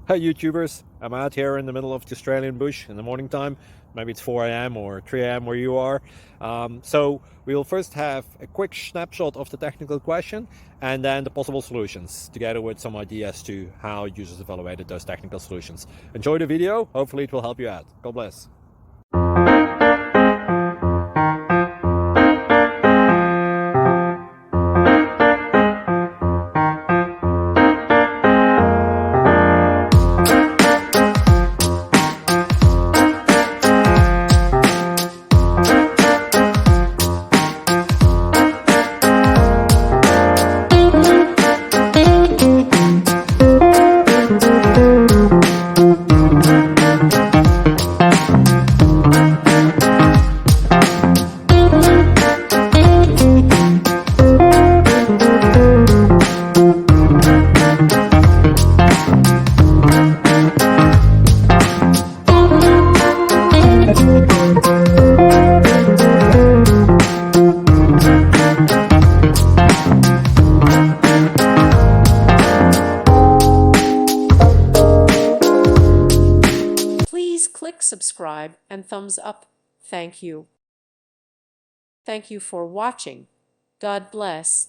Hey YouTubers, I'm out here in the middle of the Australian bush in the morning time. Maybe it's 4 a.m. or 3 a.m. where you are. So we'll first have a quick snapshot of the technical question and then the possible solutions, together with some ideas to how users evaluated those technical solutions. Enjoy the video, hopefully it will help you out. God bless. Please click subscribe and thumbs up. Thank you. Thank you for watching. God bless.